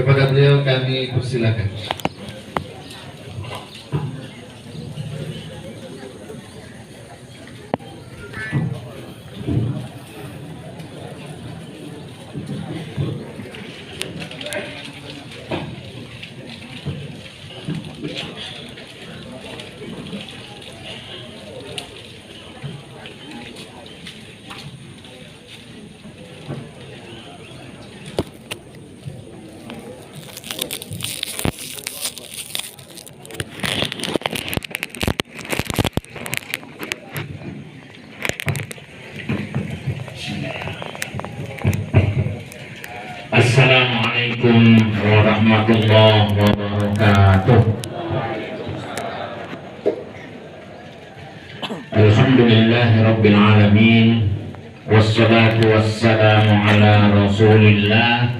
Kepada beliau kami persilakan. Assalamualaikum warahmatullahi wabarakatuh. Alhamdulillahirabbil alamin, wassalatu wassalamu ala Rasulillah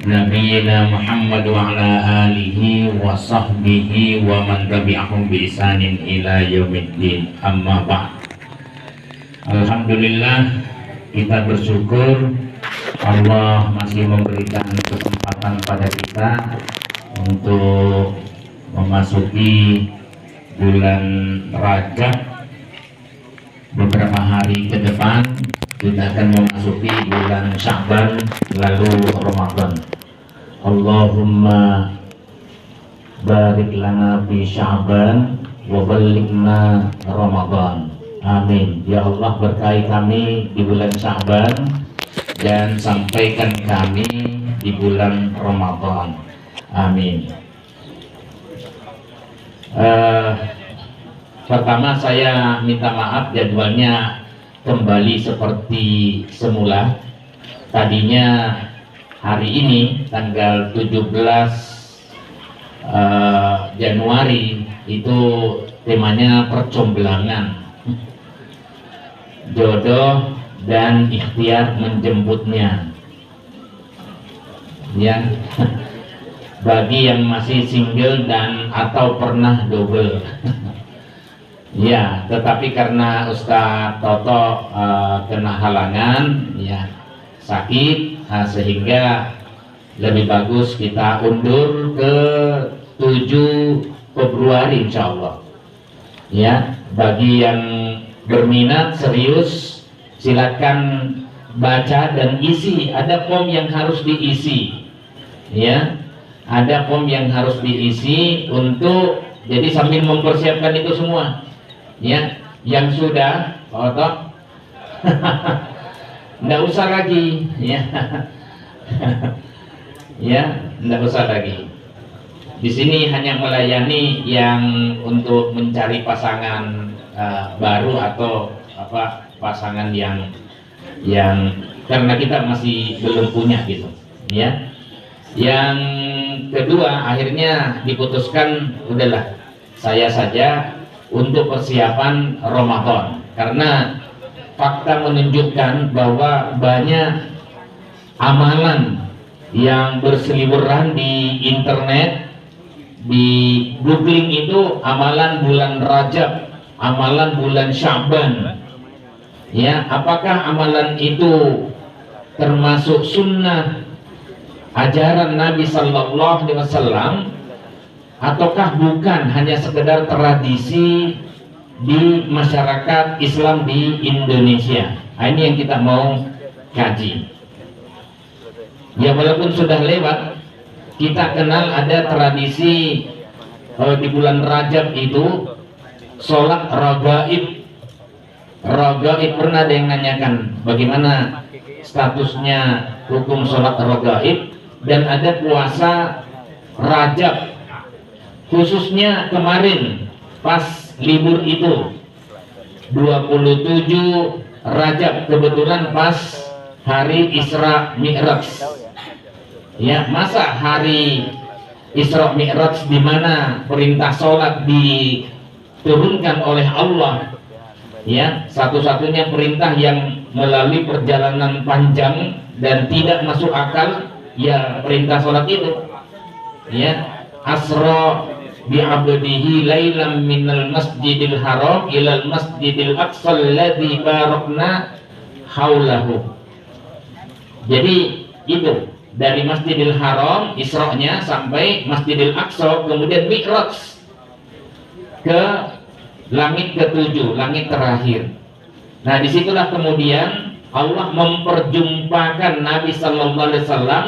nabiyina Muhammad wa ala alihi wa sahbihi wa man tabi'ahum bi ihsanin ila yaumiddin. Amma ba'd. Alhamdulillah, kita bersyukur Allah masih memberikan kesempatan pada kita untuk memasuki bulan Rajab. Beberapa hari ke depan kita akan memasuki bulan Sya'ban lalu Ramadan. Allahumma barik lana fi Sya'ban wa ballighna Ramadan. Amin. Ya Allah, berkahi kami di bulan Sya'ban dan sampaikan kami di bulan Ramadan. Amin. Pertama saya minta maaf, jadwalnya kembali seperti semula. Tadinya hari ini tanggal 17 Januari itu temanya percomblangan, jodoh dan ikhtiar menjemputnya, ya. Bagi yang masih single dan atau pernah double, ya. Tetapi karena Ustadz Toto kena halangan, ya, sakit, sehingga lebih bagus kita undur ke 7 Februari insya Allah, ya. Bagi yang berminat serius, silakan baca dan isi. Ada form yang harus diisi, ya. Ada form yang harus diisi untuk, jadi sambil mempersiapkan itu semua, ya. Yang sudah foto, nggak usah lagi, ya. Ya, nggak usah lagi. Di sini hanya melayani yang untuk mencari pasangan baru atau pasangan yang karena kita masih belum punya gitu, ya. Yang kedua, akhirnya diputuskan udahlah saya saja untuk persiapan Ramadan, karena fakta menunjukkan bahwa banyak amalan yang berseliweran di internet, di googling itu amalan bulan Rajab, amalan bulan Sya'ban, ya. Apakah amalan itu termasuk sunnah ajaran Nabi Sallallahu Alaihi Wasallam ataukah bukan, hanya sekedar tradisi di masyarakat Islam di Indonesia? Nah, ini yang kita mau kaji, ya. Walaupun sudah lewat, kita kenal ada tradisi di bulan Rajab itu sholat ragaib. Ragaib, pernah ada yang nanyakan bagaimana statusnya hukum sholat ragaib. Dan ada puasa Rajab, khususnya kemarin pas libur itu 27 Rajab, kebetulan pas hari Isra Mi'raj, ya. Masa hari Isra Mi'raj di mana perintah sholat diturunkan oleh Allah, ya, satu-satunya perintah yang melalui perjalanan panjang dan tidak masuk akal, ya, perintah sholat itu, ya. Asra bi abdihi lailam minal masjidil haram ilal masjidil aqsa alladzi barakna haulahu. Jadi itu dari Masjidil Haram Isra-nya sampai Masjidil Aqsa, kemudian Mi'raj ke langit ke-7, langit terakhir. Nah, disitulah kemudian Allah memperjumpakan Nabi Sallallahu Alaihi Wasallam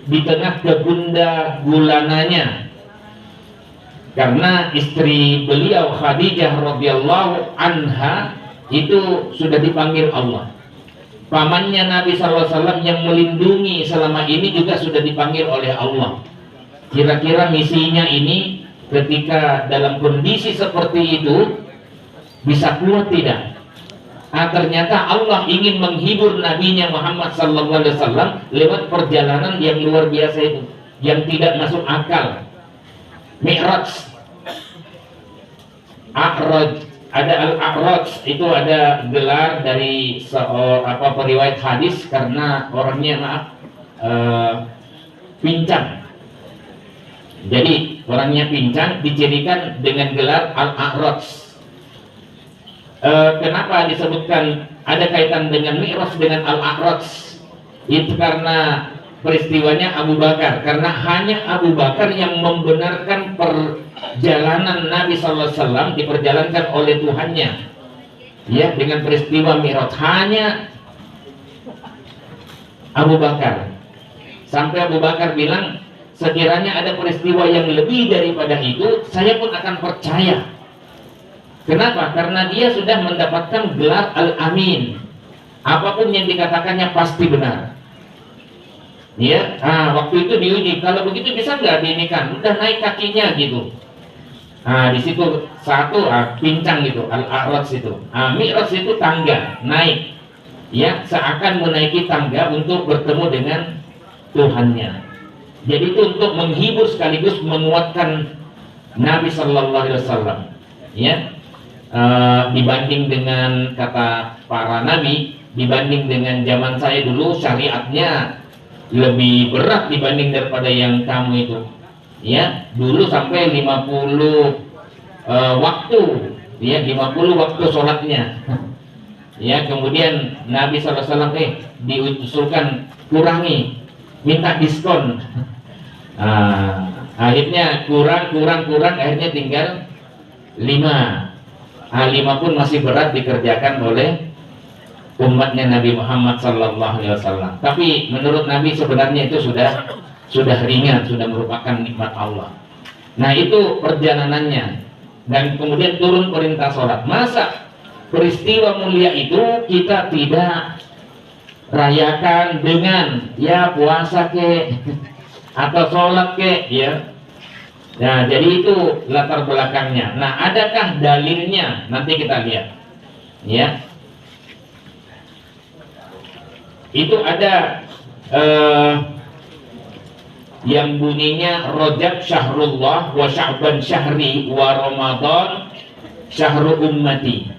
di tengah kegunda gulananya, karena istri beliau Khadijah radhiyallahu anha itu sudah dipanggil Allah. Pamannya Nabi SAW yang melindungi selama ini juga sudah dipanggil oleh Allah. Kira-kira misinya ini ketika dalam kondisi seperti itu bisa kuat tidak? Ternyata Allah ingin menghibur nabinya Muhammad SAW lewat perjalanan yang luar biasa itu, yang tidak masuk akal. Mi'raj, ada Al-A'raj, itu ada gelar dari periwayat hadis karena orangnya pincang. Jadi orangnya pincang dicirikan dengan gelar Al-A'raj. Kenapa disebutkan ada kaitan dengan Mi'raj dengan Al-A'raj? Itu karena peristiwanya Abu Bakar, karena hanya Abu Bakar yang membenarkan perjalanan Nabi SAW diperjalankan oleh Tuhannya, ya, dengan peristiwa Mi'raj. Hanya Abu Bakar, sampai Abu Bakar bilang, sekiranya ada peristiwa yang lebih daripada itu, saya pun akan percaya. Kenapa? Karena dia sudah mendapatkan gelar Al-Amin, apapun yang dikatakannya pasti benar. Ya, waktu itu diuji, kalau begitu bisa nggak diinikan? Udah naik kakinya gitu. Di situ satu pincang gitu, Al-A'raj itu. Mi'raj itu tangga naik, ya, seakan menaiki tangga untuk bertemu dengan Tuhannya. Jadi itu untuk menghibur sekaligus menguatkan Nabi Sallallahu Alaihi Wasallam, ya. Dibanding dengan kata para nabi, dibanding dengan zaman saya dulu, syariatnya lebih berat dibanding daripada yang kamu itu, ya. Dulu sampai 50 waktu, ya, 50 waktu sholatnya, ya. Kemudian Nabi SAW diusulkan kurangi, minta diskon. Akhirnya kurang, akhirnya tinggal 5. 5 pun masih berat dikerjakan oleh umatnya Nabi Muhammad Sallallahu Alaihi Wasallam. Tapi menurut Nabi sebenarnya itu sudah ringan, sudah merupakan nikmat Allah. Nah, itu perjalanannya, dan kemudian turun perintah sholat. Masa peristiwa mulia itu kita tidak rayakan dengan ya puasa ke atau sholat ke, ya. Nah, jadi itu latar belakangnya. Nah, adakah dalilnya? Nanti kita lihat, ya. Itu ada yang bunyinya Rajab syahrullah wa Sya'ban syahri wa Ramadan syahru ummati.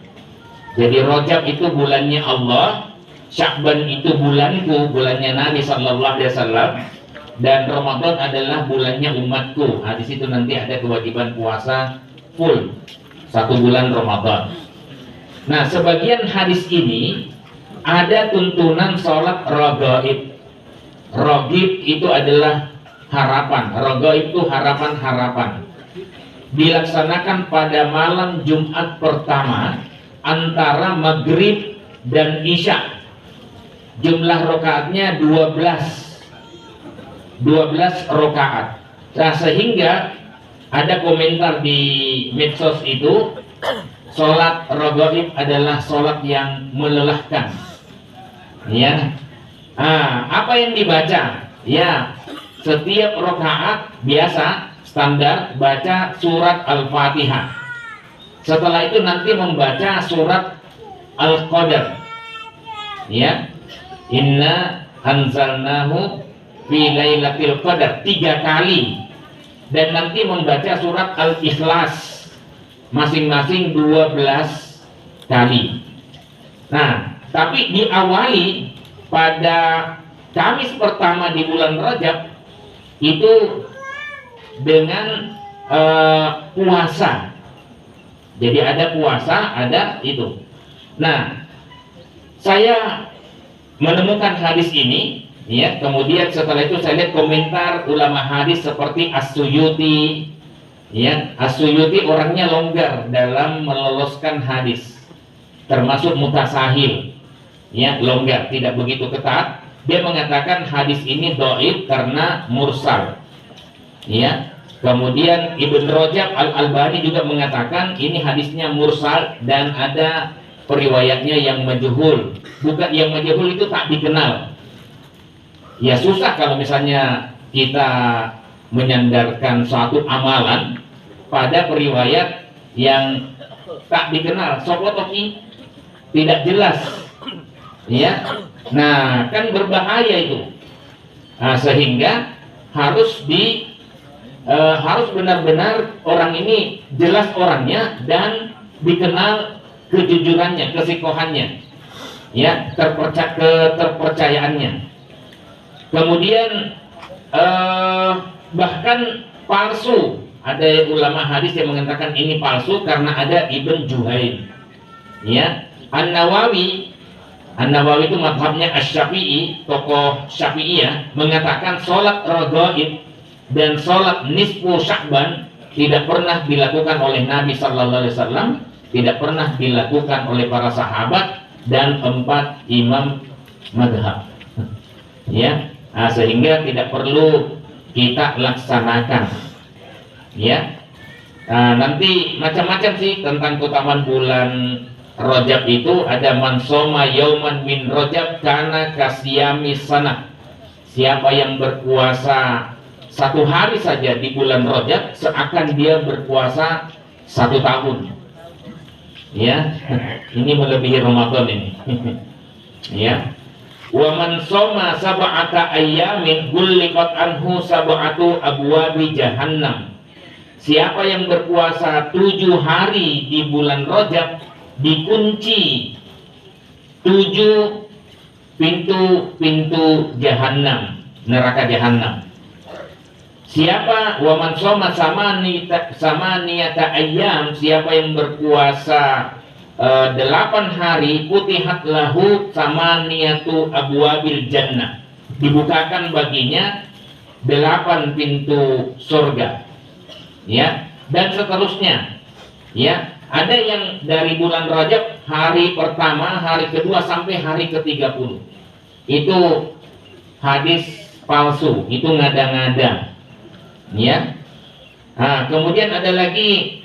Jadi Rajab itu bulannya Allah, Sya'ban itu bulanku, bulannya Nabi Sallallahu Alaihi Wasallam, dan Ramadan adalah bulannya umatku. Di situ nanti ada kewajiban puasa full 1 bulan Ramadan. Nah, sebagian hadis ini ada tuntunan sholat raghaib. Raghaib itu adalah harapan. Raghaib itu harapan-harapan. Dilaksanakan pada malam Jumat pertama antara maghrib dan isya. Jumlah rakaatnya 12 rakaat. Nah, sehingga ada komentar di medsos itu, sholat raghaib adalah sholat yang melelahkan, ya. Apa yang dibaca? Ya, setiap rakaat biasa standar baca surat Al-Fatihah. Setelah itu nanti membaca surat Al-Qadar, ya. Inna anzalnahu fi lailatul qadar 3 kali, dan nanti membaca surat Al-Ikhlas masing-masing 12 kali. Nah, tapi diawali pada Kamis pertama di bulan Rajab itu dengan puasa. Jadi ada puasa, ada itu. Nah, saya menemukan hadis ini Ya, kemudian setelah itu saya lihat komentar ulama hadis seperti As-Suyuti. Ya, As-Suyuti orangnya longgar dalam meloloskan hadis, termasuk mutasahil. Ya, longgar, tidak begitu ketat. Dia mengatakan hadis ini dhaif karena mursal. Ya. Kemudian Ibn Rajab Al-Albani juga mengatakan ini hadisnya mursal dan ada periwayatnya yang majhul. Bukan yang majhul itu tak dikenal. Ya susah kalau misalnya kita menyandarkan suatu amalan pada periwayat yang tak dikenal, sopotoki, tidak jelas. Ya, nah kan berbahaya itu. Nah, sehingga harus harus benar-benar orang ini jelas orangnya dan dikenal kejujurannya, kesikohannya, ya, keterpercayaannya. Kemudian bahkan palsu, ada ulama hadis yang mengatakan ini palsu karena ada Ibn Juhain. Ya, An-Nawawi itu mazhabnya Asy-Syafi'i, tokoh Syafi'iyah, mengatakan sholat raghaib dan sholat nisfu Sya'ban tidak pernah dilakukan oleh Nabi Sallallahu Alaihi Wasallam, tidak pernah dilakukan oleh para sahabat dan 4 imam madhab. Ya, nah, sehingga tidak perlu kita laksanakan. Ya, nah, nanti macam-macam sih tentang keutamaan bulan Rajab itu. Ada man soma yauman min Rajab kana kasyami sanah. Siapa yang berpuasa 1 hari saja di bulan Rajab seakan dia berpuasa 1 tahun. Ya, ini melebihi Ramadan ini. Ya. Wa man soma sab'ata ayyamin gulliqat anhu sab'atu abwabi jahannam. Siapa yang berpuasa 7 hari di bulan Rajab, dikunci 7 pintu-pintu Jahannam, neraka Jahannam. Siapa waman soma sama niyata ayyam, siapa yang berpuasa 8 hari, putihat lahu sama niyatu abwabil jannah, dibukakan baginya 8 pintu surga. Ya, dan seterusnya. Ya, ada yang dari bulan Rajab hari pertama, hari kedua sampai hari ke-30. Itu hadis palsu, itu ngada-ngada. Ya. Nah, kemudian ada lagi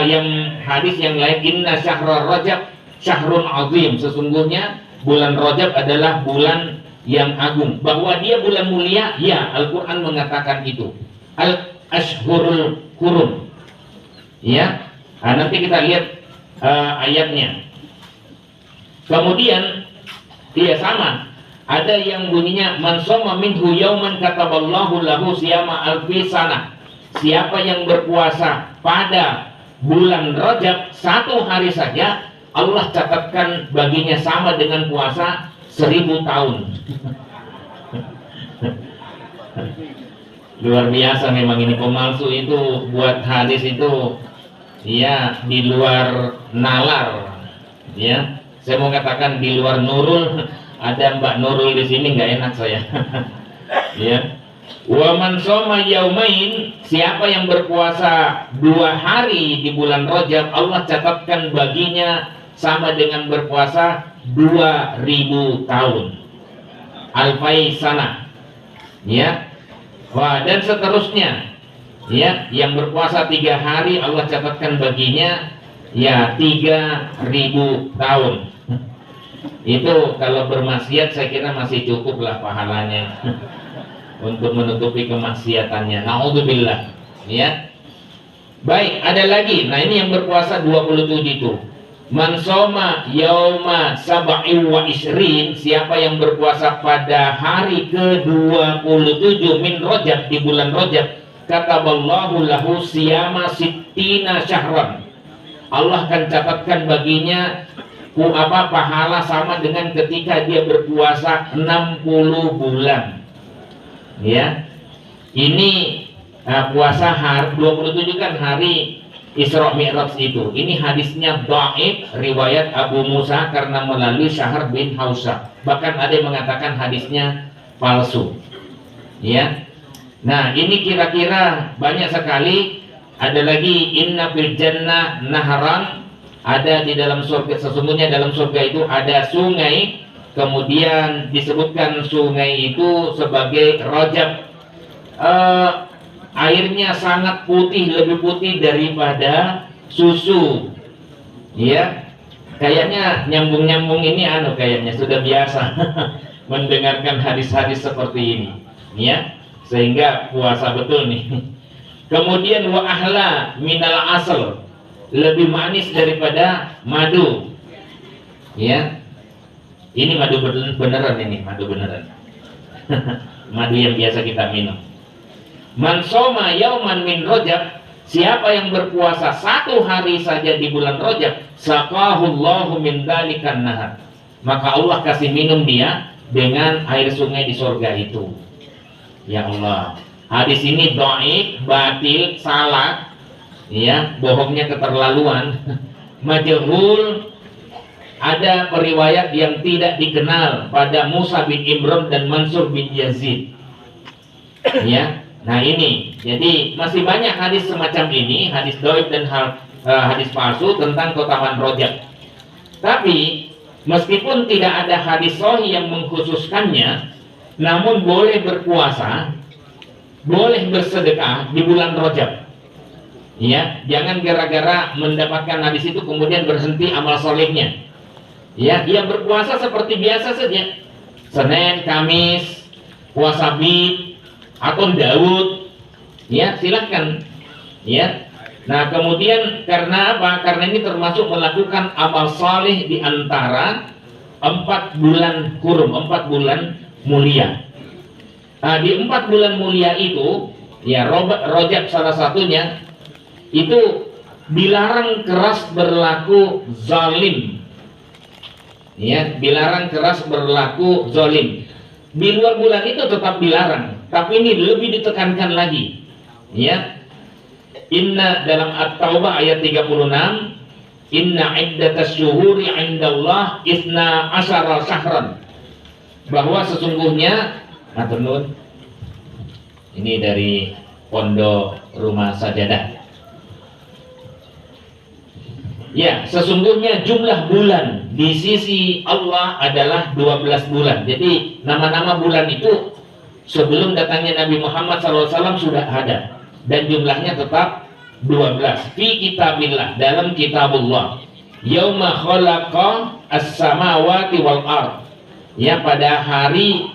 yang hadis yang lain, inna syahrul Rajab syahrun azim, sesungguhnya bulan Rajab adalah bulan yang agung. Bahwa dia bulan mulia, ya, Al-Qur'an mengatakan itu. Al-ashhurul hurum. Ya. Nah, nanti kita lihat ayatnya. Kemudian dia sama. Ada yang bunyinya man shoma minhu yauman kataballahu lahu siyama alfi sanah. Siapa yang berpuasa pada bulan Rajab 1 hari saja, Allah catatkan baginya sama dengan puasa 1000 tahun. Luar biasa memang ini pemalsu itu buat hadis itu. Ya, di luar nalar. Ya, saya mau katakan di luar Nurul. Ada Mbak Nurul di sini, nggak enak saya. Ya. Wa man shoma yaumain, siapa yang berpuasa 2 hari di bulan Rajab, Allah catatkan baginya sama dengan berpuasa 2000 tahun. Alfai sana. Ya. Wah, dan seterusnya. Ya, yang berpuasa 3 hari Allah catatkan baginya ya 3000 tahun. Itu kalau bermaksiat saya kira masih cukup lah pahalanya untuk menutupi kemaksiatannya. Naudzubillah. Ya. Baik, ada lagi. Nah, ini yang berpuasa 27 itu. Man shoma yauma sab'i wa isrin, siapa yang berpuasa pada hari ke-27 min Rajab, di bulan Rajab, kataballahu lahu siyama sittina syahran. Allah akan catatkan baginya pahala sama dengan ketika dia berpuasa 60 bulan. Ya. Ini puasa hari 27 kan hari Isra Mi'raj itu. Ini hadisnya dhaif riwayat Abu Musa karena melalui Syahr bin Hausa. Bahkan ada yang mengatakan hadisnya palsu. Ya. Nah, ini kira-kira banyak sekali. Ada lagi inna fil jannah nahran, ada di dalam surga, sesungguhnya dalam surga itu ada sungai. Kemudian disebutkan sungai itu sebagai rajab. Airnya sangat putih, lebih putih daripada susu. Ya, kayaknya nyambung-nyambung ini kayaknya sudah biasa mendengarkan hadis-hadis seperti ini. Ya, sehingga puasa betul nih. Kemudian wa ahla minal asal, lebih manis daripada madu. Ya, ini madu beneran ini, madu beneran. Madu yang biasa kita minum. Man soma yauman min Rajab, siapa yang berpuasa satu hari saja di bulan Rajab, saqahullahu min dzalikan nahar, maka Allah kasih minum dia dengan air sungai di surga itu. Ya Allah, hadis ini dhaif, batil, salah, ya, bohongnya keterlaluan, majhul. Ada periwayat yang tidak dikenal pada Musa bin Imran dan Mansur bin Yazid. Ya, nah ini, jadi masih banyak hadis semacam ini, hadis dhaif dan hadis palsu tentang keutamaan Rajab. Tapi meskipun tidak ada hadis sahih yang mengkhususkannya, namun boleh berpuasa, boleh bersedekah di bulan Rajab. Ya, jangan gara-gara mendapatkan hadis itu kemudian berhenti amal solehnya. Ya, ia berpuasa seperti biasa saja. Senin, Kamis, puasa Bid atau Daud. Ya, silakan. Ya. Nah, kemudian karena apa? Karena ini termasuk melakukan amal saleh di antara 4 bulan kurum, 4 bulan mulia. Nah, di 4 bulan mulia itu, ya, Rajab salah satunya, itu dilarang keras berlaku zalim. Ya, dilarang keras berlaku zalim. Di luar bulan itu tetap dilarang, tapi ini lebih ditekankan lagi. Ya. Inna dalam At-Taubah ayat 36, inna iddatas syuhuri 'indallah isna asyara syahran. Bahwa sesungguhnya, ini dari Pondok Rumah Sajadah. Ya, sesungguhnya jumlah bulan di sisi Allah adalah 12 bulan. Jadi nama-nama bulan itu sebelum datangnya Nabi Muhammad SAW sudah ada, dan jumlahnya tetap 12. Fi kitabillah, dalam kitabullah. Yauma khalaqa as-samawati wal ard. Ya, pada hari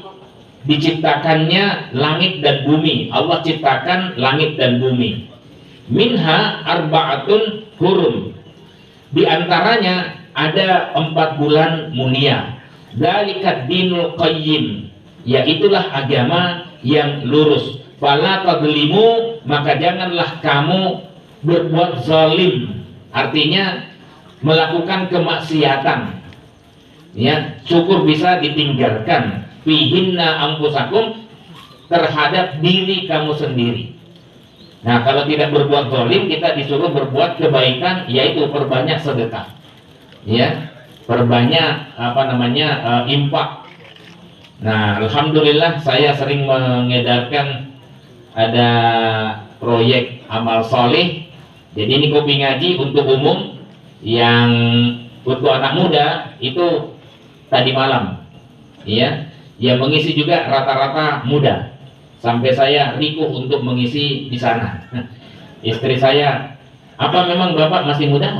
diciptakannya langit dan bumi. Allah ciptakan langit dan bumi. Minha arba'atun hurum. Di antaranya ada 4 bulan mulia. Dzalikat dinul qayyim, yaitulah agama yang lurus. Fala tadlimu, maka janganlah kamu berbuat zalim. Artinya melakukan kemaksiatan. Ya, syukur bisa ditinggalkan. Fihinna anfusakum, terhadap diri kamu sendiri. Nah, kalau tidak berbuat zalim, kita disuruh berbuat kebaikan, yaitu perbanyak sedekah. Ya, perbanyak infak. Nah, alhamdulillah saya sering mengedarkan ada proyek amal soleh. Jadi ini kopi ngaji untuk umum, yang untuk anak muda itu tadi malam. Ya, yang mengisi juga rata-rata muda. Sampai saya rikuh untuk mengisi di sana. Istri saya, apa memang bapak masih muda?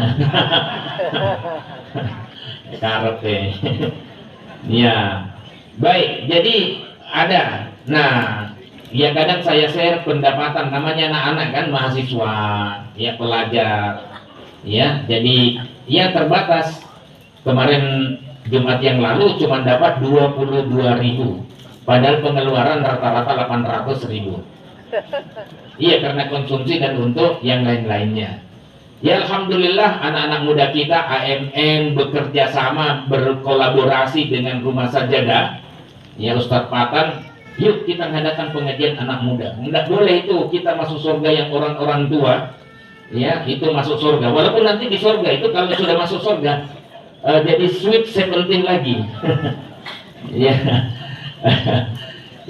Karet deh. Ya, baik. Jadi ada. Nah, ya kadang saya share pendapatan, namanya anak-anak kan, mahasiswa, ya pelajar. Ya, jadi ya terbatas. Kemarin Jumat yang lalu cuma dapat 22.000. Padahal pengeluaran rata-rata 800.000. Iya, karena konsumsi dan untuk yang lain-lainnya. Ya, alhamdulillah anak-anak muda kita AMN bekerja sama, berkolaborasi dengan Rumah Sajadah. Ya, Ustadz Patan, yuk kita ngadakan pengajian anak muda. Enggak boleh itu kita masuk surga yang orang-orang tua. ya itu masuk surga. Walaupun nanti di surga itu kalau sudah masuk surga jadi sweet 17 lagi. Ya.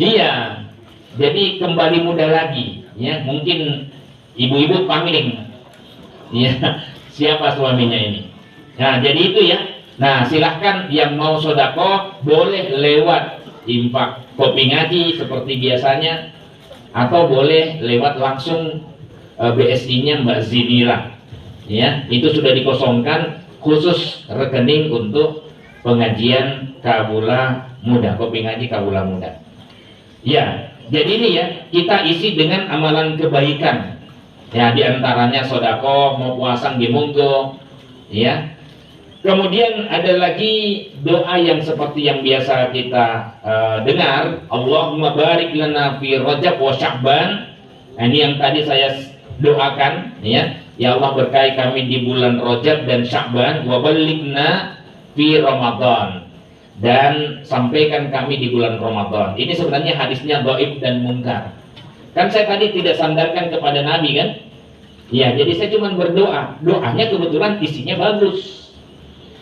Iya. Jadi kembali muda lagi, ya. Mungkin ibu-ibu pamiling. Ya, siapa suaminya ini? Nah, jadi itu ya. Nah, silahkan yang mau sodako boleh lewat infak kopi ngaji seperti biasanya, atau boleh lewat langsung BSI-nya Mbak Zinira. Ya, itu sudah dikosongkan khusus rekening untuk pengajian Kabula Muda, kopi ngaji Kabula Muda. Ya, jadi ini ya kita isi dengan amalan kebaikan. Ya, diantaranya sodako, mau puasa monggo, ya. Kemudian ada lagi doa yang seperti yang biasa kita dengar, Allahumma barik lana fi Rajab wa Sya'ban. Nah, ini yang tadi saya doakan, ya. Ya Allah, berkahi kami di bulan Rajab dan Sya'ban, wa balighna fi Ramadan, dan sampaikan kami di bulan Ramadan. Ini sebenarnya hadisnya dhaif dan mungkar. Kan saya tadi tidak sandarkan kepada Nabi kan? Ya, jadi saya cuma berdoa. Doanya kebetulan isinya bagus.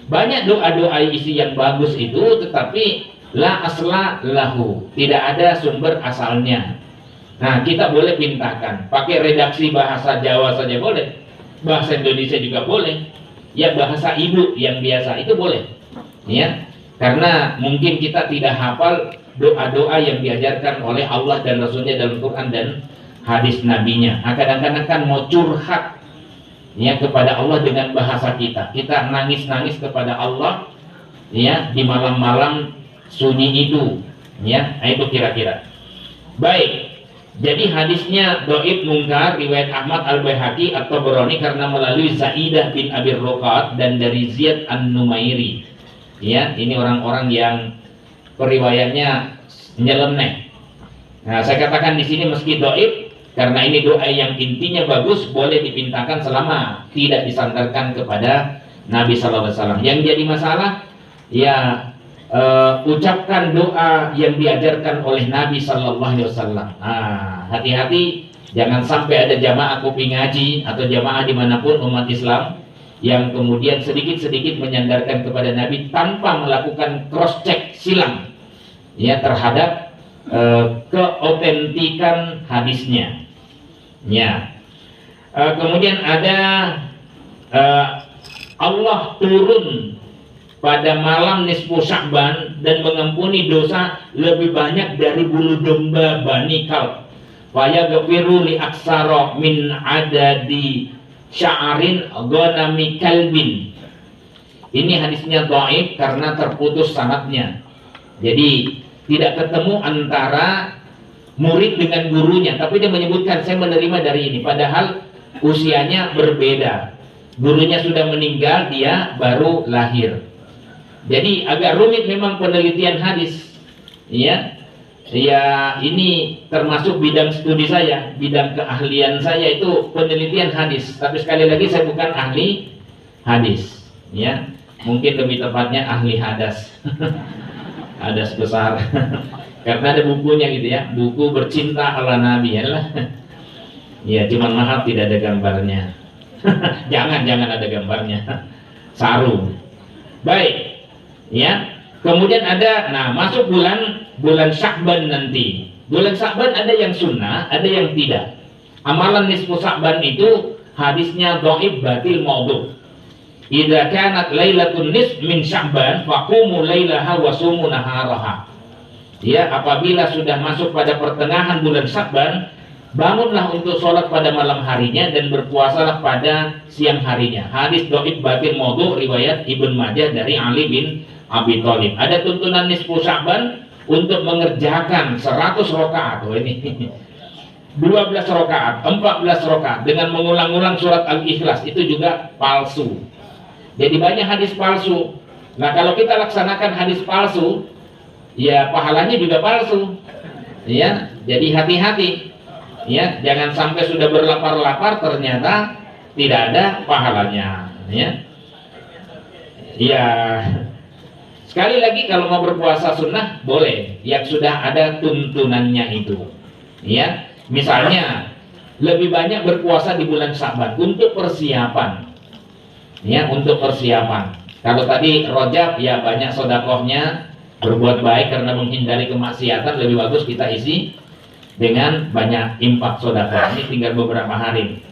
Banyak doa-doa isi yang bagus itu, tetapi la asla lahu, tidak ada sumber asalnya. Nah, kita boleh pintakan, pakai redaksi bahasa Jawa saja boleh, bahasa Indonesia juga boleh, ya bahasa ibu yang biasa itu boleh, ya. Karena mungkin kita tidak hafal doa-doa yang diajarkan oleh Allah dan Rasulnya dalam Quran dan hadis nabinya. Kadang-kadang kan mau curhat, ya, kepada Allah dengan bahasa kita. Kita nangis-nangis kepada Allah, ya, di malam-malam sunyi itu, ya. Itu kira-kira. Baik. Jadi hadisnya dhaif mungkar riwayat Ahmad Al-Baihaqi atau Tabrani karena melalui Zaidah bin Abi Ruqat dan dari Ziyad An-Numairi. Ya, ini orang-orang yang periwayatnya nyeleneh. Nah, saya katakan di sini meski dhaif karena ini doa yang intinya bagus, boleh dipintakan selama tidak disandarkan kepada Nabi sallallahu alaihi wasallam. Yang jadi masalah ya ucapkan doa yang diajarkan oleh Nabi sallallahu alaihi wasallam. Hati-hati jangan sampai ada jamaah kopi ngaji atau jamaah dimanapun umat Islam yang kemudian sedikit-sedikit menyandarkan kepada Nabi tanpa melakukan cross check silang, ya, terhadap keotentikan hadisnya. Ya. Kemudian ada Allah turun pada malam nisfu Sya'ban dan mengampuni dosa lebih banyak dari bulu domba Bani Kalb. Wa yaghfiru li aksara min adadi sya'arin ghanami kalbin. Ini hadisnya dhaif karena terputus sanadnya. Jadi tidak ketemu antara murid dengan gurunya, tapi dia menyebutkan saya menerima dari ini, padahal usianya berbeda. Gurunya sudah meninggal, dia baru lahir. Jadi agak rumit memang penelitian hadis, ya. Ya, ini termasuk bidang studi saya, bidang keahlian saya itu penelitian hadis. Tapi sekali lagi saya bukan ahli hadis, ya. Mungkin lebih tepatnya ahli hadas. Hadas besar. Karena ada bukunya gitu ya, buku bercinta ala Nabi ya lah. Ya, cuman maaf tidak ada gambarnya. jangan ada gambarnya. Sarung. Baik. Ya. Kemudian ada, nah, masuk bulan Sya'ban nanti. Bulan Sya'ban ada yang sunnah, ada yang tidak. Amalan nisfu Sya'ban itu hadisnya dhaif batil maudhu. Idza kanat lailatun nisf min Sya'ban faqumu lailaha wa sumu naharaha. Ya, apabila sudah masuk pada pertengahan bulan Sya'ban, bangunlah untuk sholat pada malam harinya dan berpuasalah pada siang harinya. Hadis dhaif batil maudhu riwayat Ibnu Majah dari Ali bin Abi Thalib. Ada tuntunan nisfu Sya'ban untuk mengerjakan 100 rakaat. Oh, ini 12 rakaat, 14 rakaat dengan mengulang-ulang surat Al-Ikhlas, itu juga palsu. Jadi banyak hadis palsu. Nah, kalau kita laksanakan hadis palsu, ya pahalanya juga palsu. Ya, jadi hati-hati. Ya, jangan sampai sudah berlapar-lapar ternyata tidak ada pahalanya, ya. Ya. Sekali lagi kalau mau berpuasa sunnah boleh, yang sudah ada tuntunannya itu. Ya, misalnya lebih banyak berpuasa di bulan Sya'ban untuk persiapan. Ya, untuk persiapan. Kalau tadi Rajab ya banyak sedekahnya, berbuat baik karena menghindari kemaksiatan, lebih bagus kita isi dengan banyak infak sedekah. Ini tinggal beberapa hari.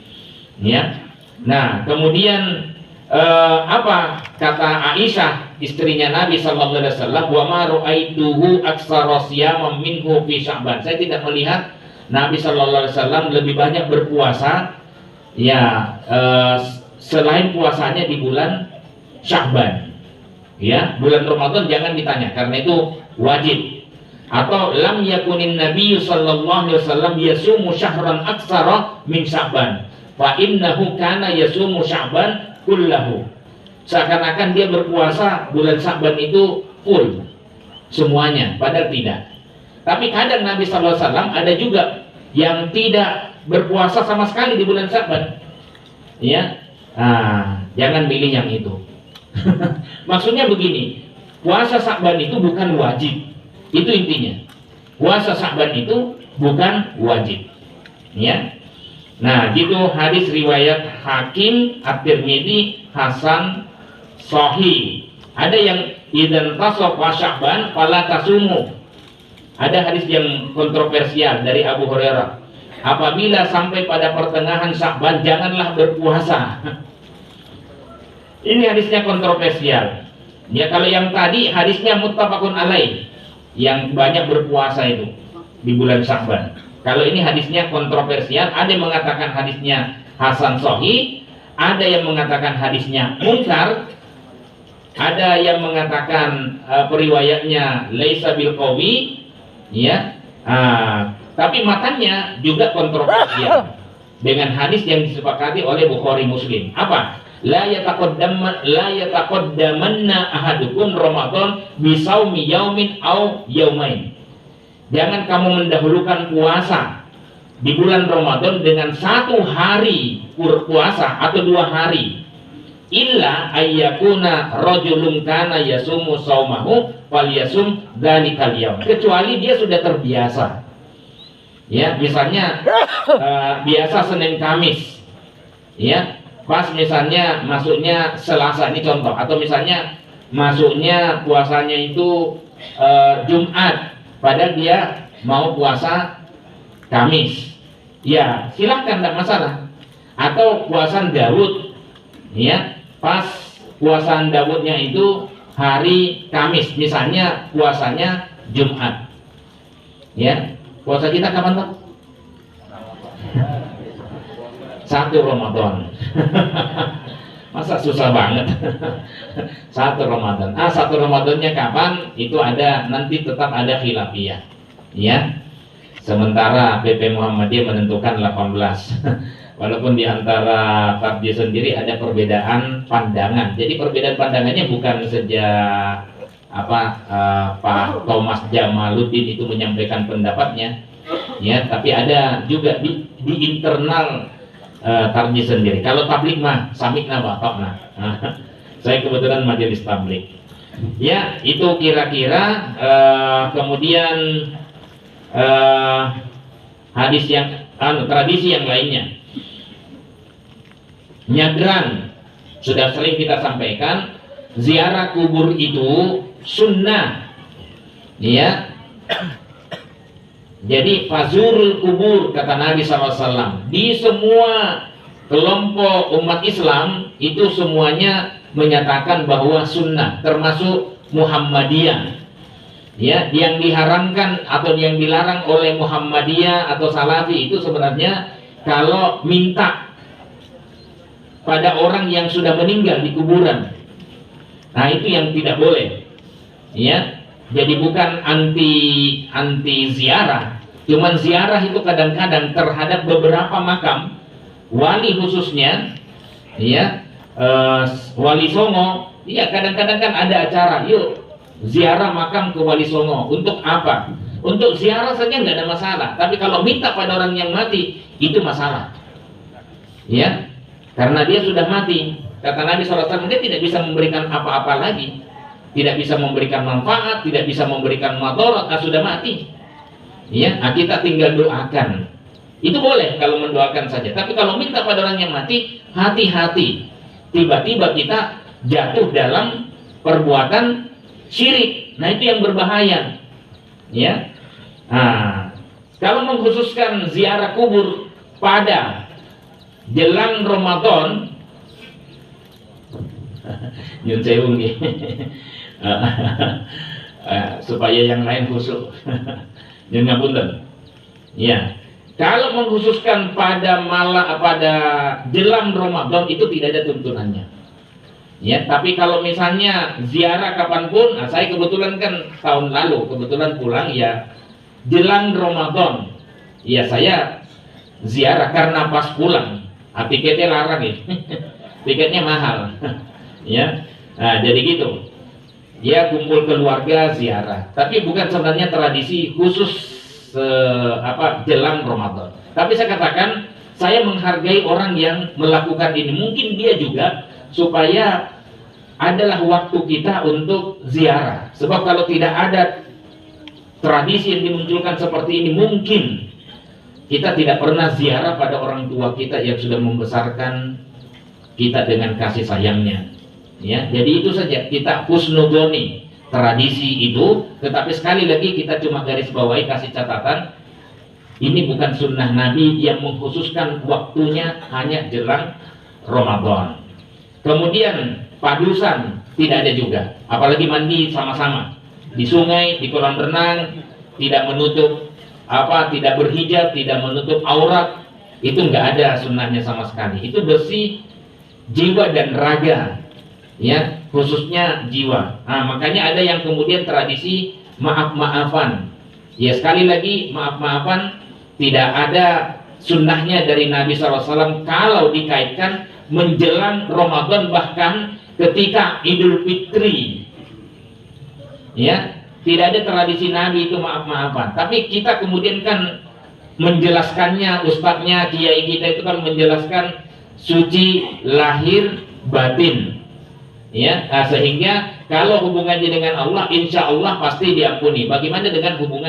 Ya. Nah, kemudian apa kata Aisyah istrinya Nabi sallallahu alaihi wasallam, wa ma ra'aituhu aktsara siyaman minhu fi Sya'ban. Saya tidak melihat Nabi sallallahu alaihi wasallam lebih banyak berpuasa ya selain puasanya di bulan Sya'ban. Ya, bulan Ramadan jangan ditanya karena itu wajib. Atau lam yakunin Nabi sallallahu alaihi wasallam yasumu syahran aktsara min Sya'ban. Fa innahu kana yasumu Sya'ban kullahu. Seakan-akan dia berpuasa bulan Sya'ban itu full semuanya, padahal tidak. Tapi kadang Nabi sallallahu alaihi wasallam ada juga yang tidak berpuasa sama sekali di bulan Sya'ban. Ya. Jangan pilih yang itu. Maksudnya begini, puasa Sya'ban itu bukan wajib. Itu intinya. Puasa Sya'ban itu bukan wajib. Ya. Nah, gitu hadis riwayat Hakim, At-Tirmidzi, Hasan, Sahih. Ada yang idzan tasafa Sya'ban fala tasumu. Ada hadis yang kontroversial dari Abu Hurairah. Apabila sampai pada pertengahan Sya'ban janganlah berpuasa. Ini hadisnya kontroversial. Ya, kalau yang tadi hadisnya muttafaqun alaih, yang banyak berpuasa itu di bulan Sya'ban. Kalau ini hadisnya kontroversial, ada yang mengatakan hadisnya Hasan Sahih, ada yang mengatakan hadisnya munkar, ada yang mengatakan periwayatnya laisa bil qawi, ya. Tapi matanya juga kontroversial dengan hadis yang disepakati oleh Bukhari Muslim. Apa? La yataqaddamanna ahadukum Ramadan bisaumi yaumin au yaumain. Jangan kamu mendahulukan puasa di bulan Ramadan dengan satu hari puasa atau 2 hari. Illa ayyakuna rajulun kana yasumu saumahu falyasum dzalikal yaum. Kecuali dia sudah terbiasa. Ya, misalnya biasa Senin Kamis. Ya, pas misalnya masuknya Selasa, ini contoh, atau misalnya masuknya puasanya itu Jumat, padahal dia mau puasa Kamis, ya silahkan, tidak masalah. Atau puasa Daud, ya pas puasa Daudnya itu hari Kamis, misalnya puasanya Jumat, ya puasa kita kapan Pak? 1 Ramadan. Masa susah banget. 1 Ramadan. 1 Ramadannya kapan? Itu ada, nanti tetap ada khilafiyah. Ya. Sementara PP Muhammadiyah menentukan 18. Walaupun di antara Tarji sendiri ada perbedaan pandangan. Jadi perbedaan pandangannya bukan sejak Pak Thomas Jamaluddin itu menyampaikan pendapatnya. Ya, tapi ada juga di internal Tarji sendiri. Kalau tablik mah samikna batokna. Saya kebetulan majelis tablik. Ya, itu kira-kira. Kemudian hadis yang tradisi yang lainnya. Nyadran sudah sering kita sampaikan, ziarah kubur itu sunnah. Ya. Jadi fazurul kubur kata Nabi SAW. Di semua kelompok umat Islam itu semuanya menyatakan bahwa sunnah, termasuk Muhammadiyah. Ya, yang diharamkan atau yang dilarang oleh Muhammadiyah atau Salafi itu sebenarnya kalau minta pada orang yang sudah meninggal di kuburan. Nah, itu yang tidak boleh. Ya. Jadi bukan anti ziarah, cuman ziarah itu kadang-kadang terhadap beberapa makam wali khususnya, ya Wali Songo, ya kadang-kadang kan ada acara, yuk ziarah makam ke Wali Songo. Untuk apa? Untuk ziarah saja nggak ada masalah, tapi kalau minta pada orang yang mati itu masalah, ya karena dia sudah mati. Kata Nabi SAW, dia tidak bisa memberikan apa-apa lagi. Tidak bisa memberikan manfaat, tidak bisa memberikan madarat, sudah mati. Ya, kita tinggal doakan. Itu boleh kalau mendoakan saja. Tapi kalau minta pada orang yang mati, hati-hati. Tiba-tiba kita jatuh dalam perbuatan syirik. Nah, itu yang berbahaya. Ya. Nah, kalau mengkhususkan ziarah kubur pada jelang Ramadan, nyun sewu nggih. Supaya yang lain khusyuk. Nyun ngapunten. Ya. Kalau mengkhususkan pada jelang Ramadan itu tidak ada tuntunannya. Ya, tapi kalau misalnya ziarah kapanpun, nah saya kebetulan kan tahun lalu kebetulan pulang ya jelang Ramadan. Ya saya ziarah karena pas pulang. Nah, tiketnya larang ya. Tiketnya mahal. Ya. Nah, jadi gitu. Ya, kumpul keluarga ziarah. Tapi bukan sebenarnya tradisi khusus jelang Ramadan. Tapi saya katakan, saya menghargai orang yang melakukan ini. Mungkin dia juga supaya adalah waktu kita untuk ziarah. Sebab kalau tidak ada tradisi yang dimunculkan seperti ini, mungkin kita tidak pernah ziarah pada orang tua kita yang sudah membesarkan kita dengan kasih sayangnya. Ya, jadi itu saja, kita husnudoni tradisi itu, tetapi sekali lagi kita cuma garis bawahi, kasih catatan, ini bukan sunnah Nabi yang mengkhususkan waktunya hanya jelang Ramadan. Kemudian padusan tidak ada juga, apalagi mandi sama-sama di sungai, di kolam renang, tidak menutup tidak berhijab, tidak menutup aurat, itu nggak ada sunnahnya sama sekali. Itu bersih jiwa dan raga, ya, khususnya jiwa. Nah, makanya ada yang kemudian tradisi maaf-maafan. Ya, sekali lagi maaf-maafan tidak ada sunnahnya dari Nabi SAW kalau dikaitkan menjelang Ramadan, bahkan ketika Idul Fitri. Ya, tidak ada tradisi Nabi itu maaf-maafan. Tapi kita kemudian kan menjelaskannya, ustadznya, kiai kita itu kan menjelaskan suci lahir batin. Ya, sehingga kalau hubungannya dengan Allah, insya Allah pasti diampuni. Bagaimana dengan hubungan